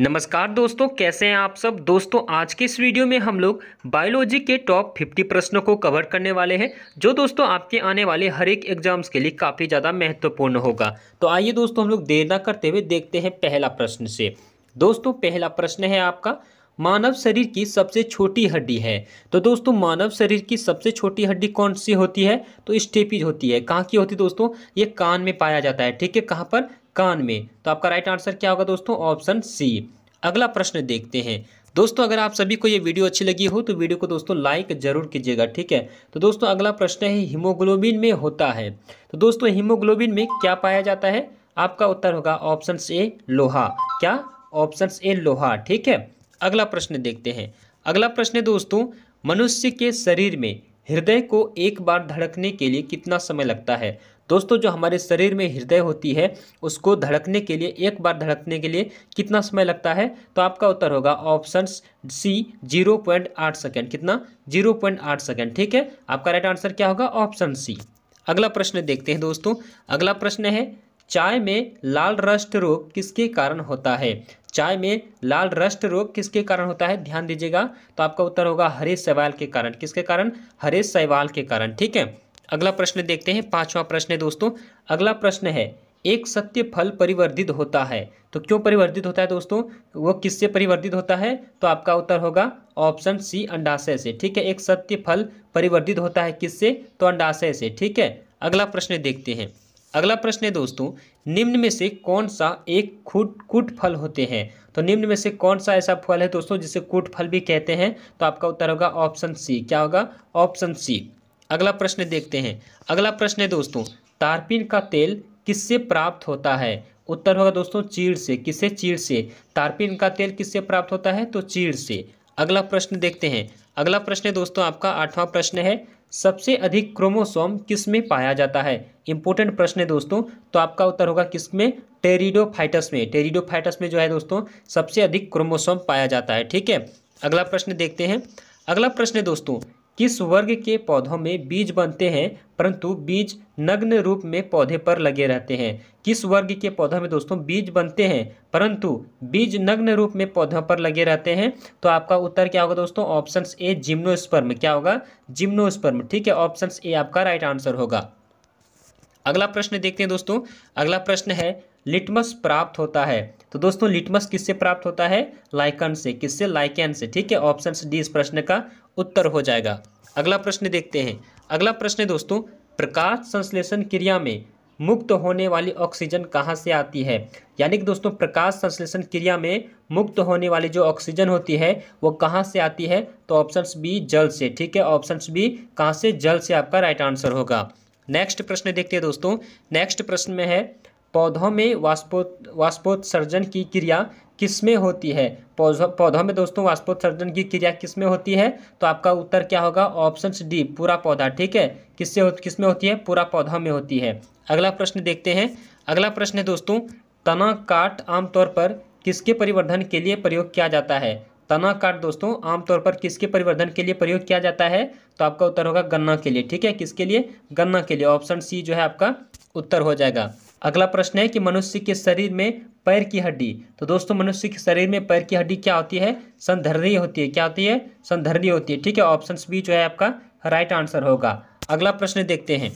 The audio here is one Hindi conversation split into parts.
नमस्कार दोस्तों, कैसे हैं आप सब। दोस्तों आज के इस वीडियो में हम लोग बायोलॉजी के टॉप 50 प्रश्नों को कवर करने वाले हैं, जो दोस्तों आपके आने वाले हर एक एग्जाम्स के लिए काफ़ी ज़्यादा महत्वपूर्ण होगा। तो आइए दोस्तों हम लोग देर ना करते हुए देखते हैं पहला प्रश्न से। दोस्तों पहला प्रश्न है आपका, मानव शरीर की सबसे छोटी हड्डी है। तो दोस्तों मानव शरीर की सबसे छोटी हड्डी कौन सी होती है? तो स्टेपीज होती है। कहाँ की होती है दोस्तों? ये कान में पाया जाता है। ठीक है, कहाँ पर? कान में। तो आपका राइट आंसर क्या होगा दोस्तों? Option C. अगला प्रश्न देखते हैं। दोस्तों अगर आप सभी को ये वीडियो अच्छी लगी हो तो वीडियो को दोस्तों लाइक जरूर कीजिएगा। ठीक है, तो दोस्तों अगला प्रश्न है, हीमोग्लोबिन में होता है। तो दोस्तों हीमोग्लोबिन में क्या पाया जाता है? आपका उत्तर होगा ऑप्शन ए लोहा। क्या? ऑप्शन ए लोहा। ठीक है, अगला प्रश्न देखते हैं। अगला प्रश्न है दोस्तों, मनुष्य के शरीर में हृदय को एक बार धड़कने के लिए कितना समय लगता है? दोस्तों जो हमारे शरीर में हृदय होती है उसको धड़कने के लिए, एक बार धड़कने के लिए कितना समय लगता है? तो आपका उत्तर होगा ऑप्शन सी 0.8 सेकेंड। कितना? 0.8 सेकेंड। ठीक है, आपका राइट आंसर क्या होगा? Option C. अगला प्रश्न देखते हैं दोस्तों। अगला प्रश्न है, चाय में लाल रस्ट रोग किसके कारण होता है? चाय में लाल रस्ट रोग किसके कारण होता है? ध्यान दीजिएगा। तो आपका उत्तर होगा हरे शैवाल के कारण। किसके कारण? हरे शैवाल के कारण। ठीक है, अगला प्रश्न देखते हैं। पांचवा प्रश्न है दोस्तों। अगला प्रश्न है, एक सत्य फल परिवर्धित होता है। तो क्यों परिवर्धित होता है दोस्तों? वो किससे परिवर्धित होता है? तो आपका उत्तर होगा ऑप्शन सी अंडाशय से। ठीक है, एक सत्य फल परिवर्धित होता है किससे? तो अंडाशय से। ठीक है, अगला प्रश्न देखते हैं। अगला प्रश्न है दोस्तों, निम्न में से कौन सा एक कूट फल होते हैं? तो निम्न में से कौन सा ऐसा फल है दोस्तों जिसे कूट फल भी कहते हैं? तो आपका उत्तर होगा ऑप्शन सी। क्या होगा? Option C. अगला प्रश्न देखते हैं। अगला प्रश्न है दोस्तों, तारपीन का तेल किससे प्राप्त होता है? उत्तर होगा दोस्तों चीड़ से। किससे? चीड़ से। तारपीन का तेल किससे प्राप्त होता है? तो चीड़ से। अगला प्रश्न देखते हैं। अगला प्रश्न है दोस्तों आपका आठवां प्रश्न है, सबसे अधिक क्रोमोसोम किस में पाया जाता है? इंपॉर्टेंट प्रश्न है दोस्तों। तो आपका उत्तर होगा किस में? टेरिडोफाइटस में। टेरिडोफाइटस में जो है दोस्तों सबसे अधिक क्रोमोसोम पाया जाता है। ठीक है, अगला प्रश्न देखते हैं। अगला प्रश्न है दोस्तों, किस वर्ग के पौधों में बीज बनते हैं परंतु बीज नग्न रूप में पौधे पर लगे रहते हैं? किस वर्ग के पौधों में दोस्तों बीज बनते हैं परंतु बीज नग्न रूप में पौधों पर लगे रहते हैं? तो आपका उत्तर क्या होगा दोस्तों? Option A gymnosperm. क्या होगा? जिम्नोस्पर्म। ठीक है, ऑप्शन ए आपका राइट आंसर होगा। अगला प्रश्न देखते हैं दोस्तों। अगला प्रश्न है, लिटमस प्राप्त होता है। तो दोस्तों लिटमस किससे प्राप्त होता है? लाइकन से। किससे? लाइकेन से। ठीक है, ऑप्शन डी इस प्रश्न का उत्तर हो जाएगा। अगला प्रश्न देखते हैं। अगला प्रश्न है दोस्तों, प्रकाश संश्लेषण क्रिया में मुक्त होने वाली ऑक्सीजन कहाँ से आती है? यानी कि दोस्तों प्रकाश संश्लेषण क्रिया में मुक्त होने वाली जो ऑक्सीजन होती है वो कहाँ से आती है? तो ऑप्शन बी जल से। ठीक है, ऑप्शन बी कहाँ से? जल से आपका राइट आंसर होगा। नेक्स्ट प्रश्न देखते हैं दोस्तों। नेक्स्ट प्रश्न में है, पौधों में वाष्पोत्सर्जन की क्रिया किसमें होती है? पौधों में दोस्तों वाष्पोत्सर्जन की क्रिया किसमें होती है? तो आपका उत्तर क्या होगा? ऑप्शन डी पूरा पौधा। ठीक है, किसमें होती है? पूरा पौधा में होती है। अगला प्रश्न देखते हैं। अगला प्रश्न है दोस्तों, तना काट आमतौर पर किसके परिवर्धन के लिए प्रयोग किया जाता है? तना काट दोस्तों आमतौर पर किसके परिवर्धन के लिए प्रयोग किया जाता है? तो आपका उत्तर होगा गन्ना के लिए। ठीक है, किसके लिए? गन्ना के लिए। ऑप्शन सी जो है आपका उत्तर हो जाएगा। अगला प्रश्न है कि मनुष्य के शरीर में पैर की हड्डी। तो दोस्तों मनुष्य के शरीर में पैर की हड्डी क्या होती है? संधारणीय होती है। क्या होती है? संधारणीय होती है। ठीक है, ऑप्शन बी जो है आपका राइट आंसर होगा। अगला प्रश्न देखते हैं।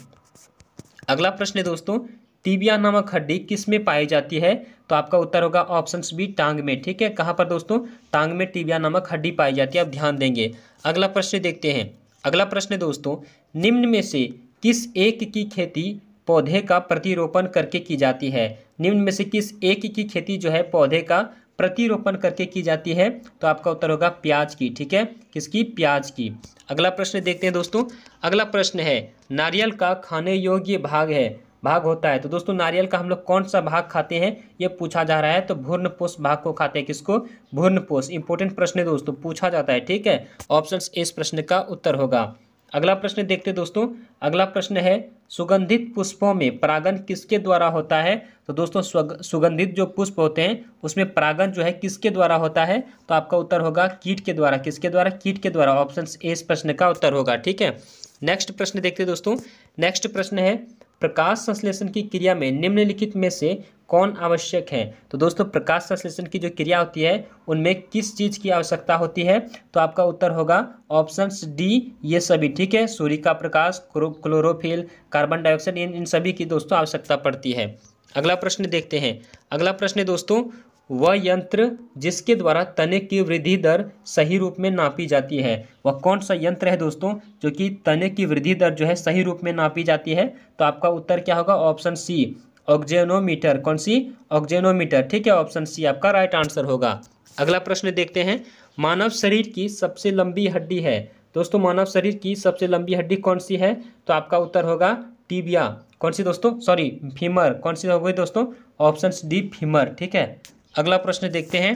अगला प्रश्न है दोस्तों, टीबिया नामक हड्डी किस में पाई जाती है? तो आपका उत्तर होगा ऑप्शन बी टांग में। ठीक है, कहाँ पर दोस्तों? टांग में टीबिया नामक हड्डी पाई जाती है। आप ध्यान देंगे। अगला प्रश्न देखते हैं। अगला प्रश्न दोस्तों, निम्न में से किस एक की खेती पौधे का प्रतिरोपण करके की जाती है? निम्न में से किस एक की खेती जो है पौधे का प्रतिरोपण करके की जाती है? तो आपका उत्तर होगा प्याज की। ठीक है, किसकी? प्याज की। अगला प्रश्न देखते हैं दोस्तों। अगला प्रश्न है, नारियल का खाने योग्य भाग होता है। तो दोस्तों नारियल का हम लोग कौन सा भाग खाते हैं ये पूछा जा रहा है। तो भ्रूणपोष भाग को खाते हैं। किसको? भ्रूणपोष। इंपॉर्टेंट प्रश्न है दोस्तों, पूछा जाता है। ठीक है, ऑप्शन ए इस प्रश्न का उत्तर होगा। अगला प्रश्न देखते हैं दोस्तों। अगला प्रश्न है, सुगंधित पुष्पों में परागण किसके द्वारा होता है? तो दोस्तों सुगंधित जो पुष्प होते हैं उसमें परागण जो है किसके द्वारा होता है? तो आपका उत्तर होगा कीट के द्वारा। किसके द्वारा? कीट के द्वारा। ऑप्शन ए इस प्रश्न का उत्तर होगा। ठीक है, नेक्स्ट प्रश्न देखते हैं दोस्तों। नेक्स्ट प्रश्न है, प्रकाश संश्लेषण की क्रिया में निम्नलिखित में से कौन आवश्यक है? तो दोस्तों प्रकाश संश्लेषण की जो क्रिया होती है उनमें किस चीज़ की आवश्यकता होती है? तो आपका उत्तर होगा ऑप्शंस डी, ये सभी। ठीक है, सूर्य का प्रकाश, क्लोरोफिल, कार्बन डाइऑक्साइड, इन सभी की दोस्तों आवश्यकता पड़ती है। अगला प्रश्न देखते हैं। अगला प्रश्न है दोस्तों, वह यंत्र जिसके द्वारा तने की वृद्धि दर सही रूप में नापी जाती है, वह कौन सा यंत्र है दोस्तों जो कि तने की वृद्धि दर जो है सही रूप में नापी जाती है? तो आपका उत्तर क्या होगा? Option C, oxygenometer. कौन सी? ऑक्जेनोमीटर। ठीक है, ऑप्शन सी आपका राइट आंसर होगा। अगला प्रश्न देखते हैं। मानव शरीर की सबसे लंबी हड्डी है दोस्तों, मानव शरीर की सबसे लंबी हड्डी कौन सी है? तो आपका उत्तर होगा टीबिया। कौन सी दोस्तों? Sorry, femur. कौन सी हो गई दोस्तों? Option D, femur. ठीक है, अगला प्रश्न देखते हैं।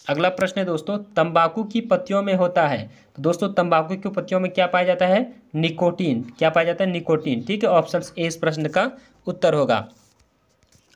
अगला प्रश्न है दोस्तों, तंबाकू की पत्तियों में होता है। तो दोस्तों तंबाकू की पत्तियों में क्या पाया जाता है? निकोटीन। क्या पाया जाता है? निकोटीन। ठीक है, ऑप्शन ए इस प्रश्न का उत्तर होगा।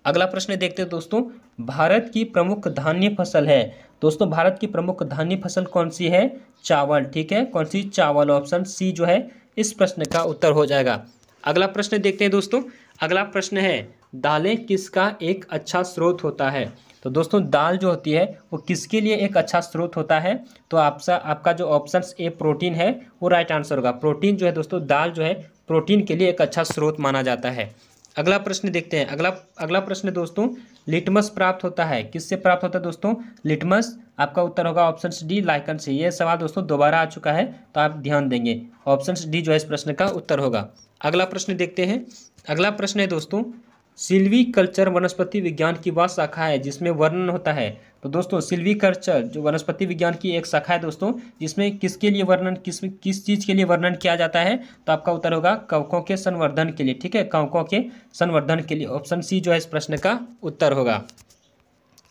अगला प्रश्न देखते हैं दोस्तों, भारत की प्रमुख धान्य फसल है। दोस्तों भारत की प्रमुख धान्य फसल कौन सी है? चावल। ठीक है, कौन सी? चावल। ऑप्शन सी जो है इस प्रश्न का उत्तर हो जाएगा। अगला प्रश्न देखते हैं दोस्तों। अगला प्रश्न है, दालें किसका एक अच्छा स्रोत होता है? तो दोस्तों दाल जो होती है वो किसके लिए एक अच्छा स्रोत होता है? तो आपका जो ऑप्शन ए प्रोटीन है वो राइट आंसर होगा। प्रोटीन जो है दोस्तों, दाल जो है प्रोटीन के लिए एक अच्छा स्रोत माना जाता है। अगला प्रश्न देखते हैं। अगला प्रश्न दोस्तों, लिटमस प्राप्त होता है, किससे प्राप्त होता है दोस्तों? लिटमस। आपका उत्तर होगा ऑप्शन डी, लाइकन से। यह सवाल दोस्तों दोबारा आ चुका है तो आप ध्यान देंगे। ऑप्शन डी जो है इस प्रश्न का उत्तर होगा। अगला प्रश्न देखते हैं। अगला प्रश्न है दोस्तों, सिल्वीकल्चर वनस्पति विज्ञान की वह शाखा है जिसमें वर्णन होता है। तो दोस्तों सिल्वीकल्चर जो वनस्पति विज्ञान की एक शाखा है दोस्तों, जिसमें किसके लिए वर्णन, किस चीज़ के लिए वर्णन किया जाता है? तो आपका उत्तर होगा कवकों के संवर्धन के लिए। ठीक है, कवकों के संवर्धन के लिए। ऑप्शन सी जो है इस प्रश्न का उत्तर होगा।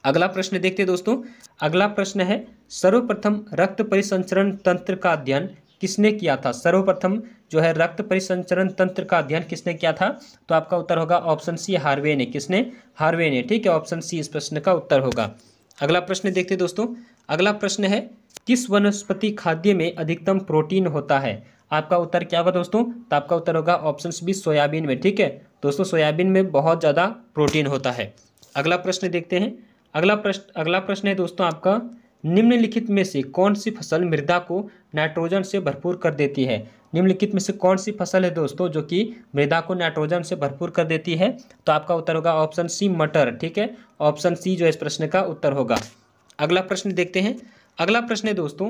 अगला प्रश्न देखते हैं दोस्तों। अगला प्रश्न है, सर्वप्रथम रक्त परिसंचरण तंत्र का अध्ययन किसने किया था? सर्वप्रथम जो है रक्त परिसंचरण तंत्र का अध्ययन किसने किया था? तो आपका उत्तर होगा ऑप्शन सी, हार्वे ने। किसने? हार्वे ने। ठीक है, ऑप्शन सी इस प्रश्न का उत्तर होगा। अगला प्रश्न देखते हैं दोस्तों। अगला प्रश्न है, किस वनस्पति खाद्य में अधिकतम प्रोटीन होता है? आपका उत्तर क्या होगा दोस्तों? तो आपका उत्तर होगा ऑप्शन बी, सोयाबीन में। ठीक है दोस्तों, सोयाबीन में बहुत ज़्यादा प्रोटीन होता है। अगला प्रश्न देखते हैं। अगला प्रश्न है दोस्तों आपका, निम्नलिखित में से कौन सी फसल मृदा को नाइट्रोजन से भरपूर कर देती है? निम्नलिखित में से कौन सी फसल है दोस्तों जो कि मृदा को नाइट्रोजन से भरपूर कर देती है? तो आपका उत्तर होगा ऑप्शन सी, मटर। ठीक है, ऑप्शन सी जो इस प्रश्न का उत्तर होगा। अगला प्रश्न देखते हैं। अगला प्रश्न है दोस्तों,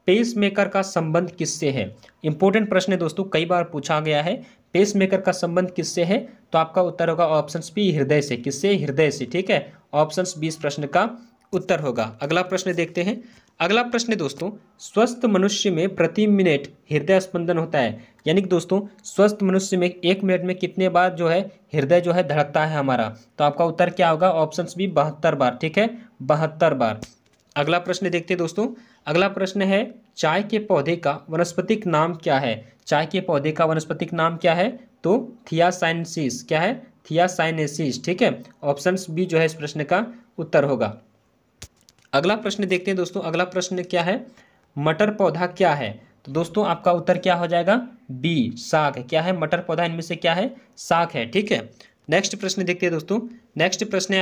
पेस मेकर का संबंध किससे है? इंपॉर्टेंट प्रश्न है दोस्तों, कई बार पूछा गया है। पेस मेकर का संबंध किससे है? तो आपका उत्तर होगा ऑप्शन बी, हृदय से। किससे? हृदय से। ठीक है, ऑप्शन बी इस प्रश्न का उत्तर होगा। अगला प्रश्न देखते हैं। अगला प्रश्न दोस्तों, स्वस्थ मनुष्य में प्रति मिनट हृदय स्पंदन होता है, यानी कि दोस्तों स्वस्थ मनुष्य में 1 मिनट में कितने बार जो है हृदय जो है धड़कता है हमारा? तो आपका उत्तर क्या होगा? ऑप्शन बी, 72 बार। ठीक है, 72 बार। अगला प्रश्न देखते हैं दोस्तों। अगला प्रश्न है, चाय के पौधे का वनस्पतिक नाम क्या है? चाय के पौधे का वनस्पतिक नाम क्या है? तो थियासाइनेसिस। क्या है? थियासाइनेसिस। ठीक है, ऑप्शन बी जो है इस प्रश्न का उत्तर होगा। अगला प्रश्न देखते हैं दोस्तों। अगला प्रश्न क्या है, मटर पौधा क्या है? तो दोस्तों आपका उत्तर क्या हो जाएगा? बी, साग। क्या है? मटर पौधा इनमें से क्या है? साग है। ठीक है, नेक्स्ट प्रश्न देखते हैं दोस्तों। नेक्स्ट प्रश्न है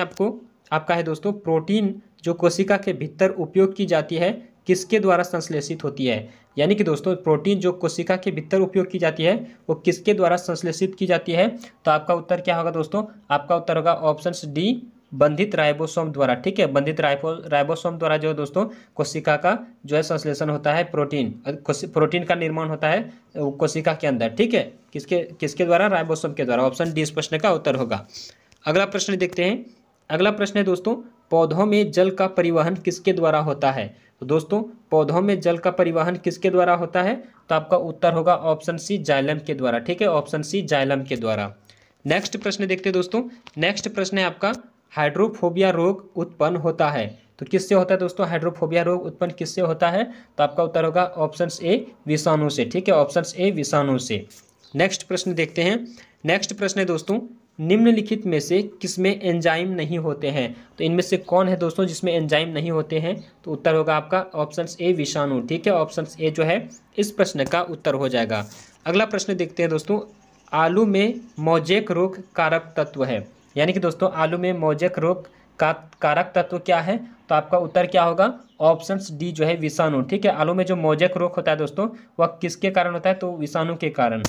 आपका है दोस्तों, प्रोटीन जो कोशिका के भीतर उपयोग की जाती है किसके द्वारा संश्लेषित होती है? यानी कि दोस्तों प्रोटीन जो कोशिका के भीतर उपयोग की जाती है वो किसके द्वारा संश्लेषित की जाती है? तो आपका उत्तर क्या होगा दोस्तों? आपका उत्तर होगा ऑप्शन डी, बंधित राइबोसोम द्वारा। ठीक है, बंधित राइबोसोम द्वारा जो दोस्तों कोशिका का जो है संश्लेषण होता है, प्रोटीन का निर्माण होता है कोशिका के अंदर। ठीक है, किसके द्वारा? राइबोसोम के द्वारा। ऑप्शन डी इस प्रश्न का उत्तर होगा। अगला प्रश्न देखते हैं। अगला प्रश्न है दोस्तों, पौधों में जल का परिवहन किसके द्वारा होता है? तो दोस्तों पौधों में जल का परिवहन किसके द्वारा होता है? तो आपका उत्तर होगा ऑप्शन सी, जाइलम के द्वारा। ठीक है, ऑप्शन सी, जाइलम के द्वारा। नेक्स्ट प्रश्न देखते हैं दोस्तों। नेक्स्ट प्रश्न है आपका, हाइड्रोफोबिया रोग उत्पन्न होता है तो किससे होता है दोस्तों? हाइड्रोफोबिया रोग उत्पन्न किससे होता है? तो आपका उत्तर होगा ऑप्शन ए, विषाणु से। ठीक है, ऑप्शन ए, विषाणु से। नेक्स्ट प्रश्न देखते हैं। नेक्स्ट प्रश्न है दोस्तों, निम्नलिखित में से किसमें एंजाइम नहीं होते हैं? तो इनमें से कौन है दोस्तों जिसमें एंजाइम नहीं होते हैं? तो उत्तर होगा आपका ऑप्शन ए, विषाणु। ठीक है, ऑप्शन ए जो है इस प्रश्न का उत्तर हो जाएगा। अगला प्रश्न देखते हैं दोस्तों। आलू में मोज़ेक रोग कारक तत्व है? यानी कि दोस्तों आलू में मोज़ेक रोग का कारक तत्व क्या है? तो आपका उत्तर क्या होगा? ऑप्शन डी जो है विषाणु। ठीक है, आलू में जो मोज़ेक रोग होता है दोस्तों वह किसके कारण होता है? तो विषाणु के कारण।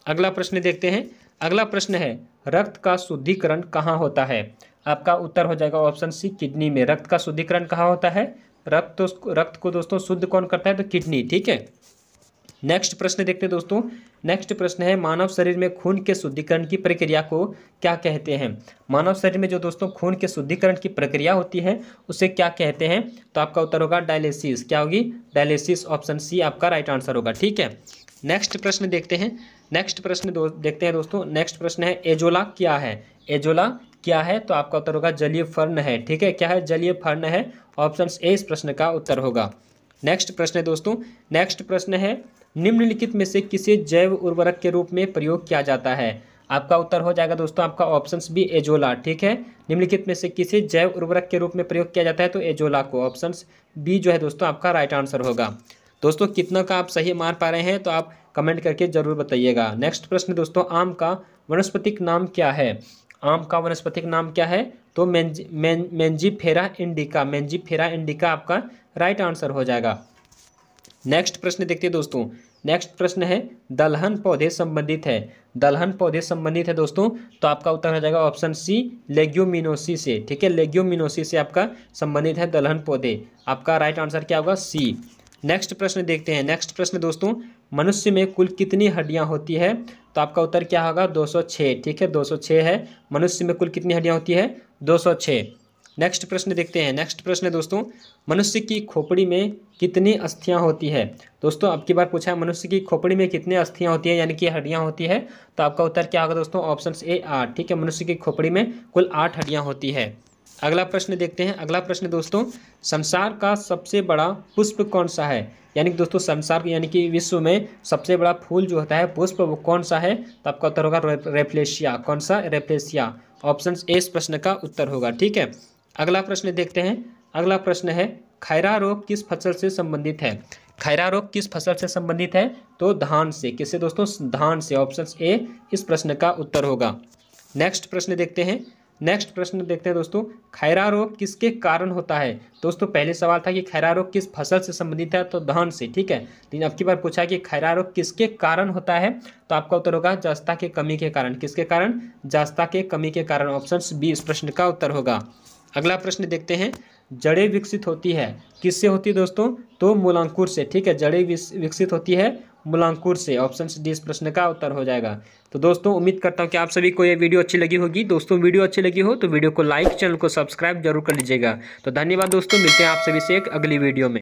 अगला प्रश्न देखते हैं। अगला प्रश्न है रक्त का शुद्धिकरण कहाँ होता है? आपका उत्तर हो जाएगा ऑप्शन सी किडनी में। रक्त का शुद्धिकरण कहाँ होता है? रक्त को दोस्तों शुद्ध कौन करता है? तो किडनी। ठीक है, नेक्स्ट प्रश्न देखते हैं दोस्तों। नेक्स्ट प्रश्न है मानव शरीर में खून के शुद्धिकरण की प्रक्रिया को क्या कहते हैं? मानव शरीर में जो दोस्तों खून के शुद्धिकरण की प्रक्रिया होती है उसे क्या कहते हैं? तो आपका उत्तर होगा डायलिसिस। क्या होगी? डायलिसिस। ऑप्शन सी आपका राइट आंसर होगा। ठीक है, नेक्स्ट प्रश्न देखते हैं। नेक्स्ट प्रश्न देखते हैं दोस्तों। नेक्स्ट प्रश्न है एजोला क्या है? एजोला क्या है? तो आपका उत्तर होगा जलीय फर्ण है। ठीक है, क्या है? जलीय फर्ण है। ऑप्शन ए इस प्रश्न का उत्तर होगा। नेक्स्ट प्रश्न है दोस्तों। नेक्स्ट प्रश्न है निम्नलिखित में से किसे जैव उर्वरक के रूप में प्रयोग किया जाता है? आपका उत्तर हो जाएगा दोस्तों आपका ऑप्शन बी एजोला। ठीक है, निम्नलिखित में से किसे जैव उर्वरक के रूप में प्रयोग किया जाता है? तो एजोला को। ऑप्शन बी जो है दोस्तों आपका राइट आंसर होगा। दोस्तों कितना का आप सही मार पा रहे हैं तो आप कमेंट करके जरूर बताइएगा। नेक्स्ट प्रश्न दोस्तों आम का वनस्पतिक नाम क्या है? आम का वनस्पतिक नाम क्या है? तो मेंजीफेरा इंडिका। मेंजीफेरा इंडिका आपका राइट आंसर हो जाएगा। नेक्स्ट प्रश्न देखते हैं दोस्तों। नेक्स्ट प्रश्न है दलहन पौधे संबंधित है। दलहन पौधे संबंधित है दोस्तों, तो आपका उत्तर हो जाएगा ऑप्शन सी लेग्यूमिनोसी से। ठीक है, लेग्यूमिनोसी से आपका संबंधित है दलहन पौधे। आपका राइट आंसर क्या होगा? सी। नेक्स्ट प्रश्न देखते हैं। नेक्स्ट प्रश्न दोस्तों मनुष्य में कुल कितनी हड्डियां होती है? तो आपका उत्तर क्या होगा? 206। ठीक है, 206 है। मनुष्य में कुल कितनी हड्डियां होती है? 206। नेक्स्ट प्रश्न देखते हैं। नेक्स्ट प्रश्न दोस्तों मनुष्य की खोपड़ी में कितनी अस्थियां होती है? दोस्तों अब की बार पूछा है मनुष्य की खोपड़ी में कितनी अस्थियां होती है यानी कि हड्डियां होती है? तो आपका उत्तर क्या होगा दोस्तों? Option A 8। ठीक है, मनुष्य की खोपड़ी में कुल 8 हड्डियां होती है। अगला प्रश्न देखते हैं। अगला प्रश्न दोस्तों संसार का सबसे बड़ा पुष्प कौन सा है? यानी कि दोस्तों संसार यानी कि विश्व में सबसे बड़ा फूल जो होता है पुष्प वो कौन सा है? तो आपका उत्तर होगा रेफ्लेशिया। कौन सा? रेफ्लेशिया। ऑप्शन ए इस प्रश्न का उत्तर होगा। ठीक है, अगला प्रश्न देखते हैं। अगला प्रश्न है खैरा रोग किस फसल से संबंधित है? खैरा रोग किस फसल से संबंधित है? तो धान से। किससे दोस्तों? धान से। ऑप्शन ए इस प्रश्न का उत्तर होगा। नेक्स्ट प्रश्न देखते हैं। नेक्स्ट प्रश्न देखते हैं दोस्तों खैरा रोग किसके कारण होता है? दोस्तों पहले सवाल था कि खैरा रोग किस फसल से संबंधित है? तो धान से। ठीक है, लेकिन अब की बार पूछा है कि खैरा रोग किसके कारण होता है? तो आपका उत्तर होगा जस्ता के कमी के कारण। किसके कारण? जस्ता के कमी के कारण। ऑप्शन बी इस प्रश्न का उत्तर होगा। अगला प्रश्न देखते हैं जड़ें विकसित होती है किससे होती है दोस्तों? तो मूलांकुर से। ठीक है, जड़ें विकसित होती है मूलांकुर से। ऑप्शन डी इस प्रश्न का उत्तर हो जाएगा। तो दोस्तों उम्मीद करता हूं कि आप सभी को ये वीडियो अच्छी लगी होगी। दोस्तों वीडियो अच्छी लगी हो तो वीडियो को लाइक, चैनल को सब्सक्राइब जरूर कर लीजिएगा। तो धन्यवाद दोस्तों, मिलते हैं आप सभी से एक अगली वीडियो में।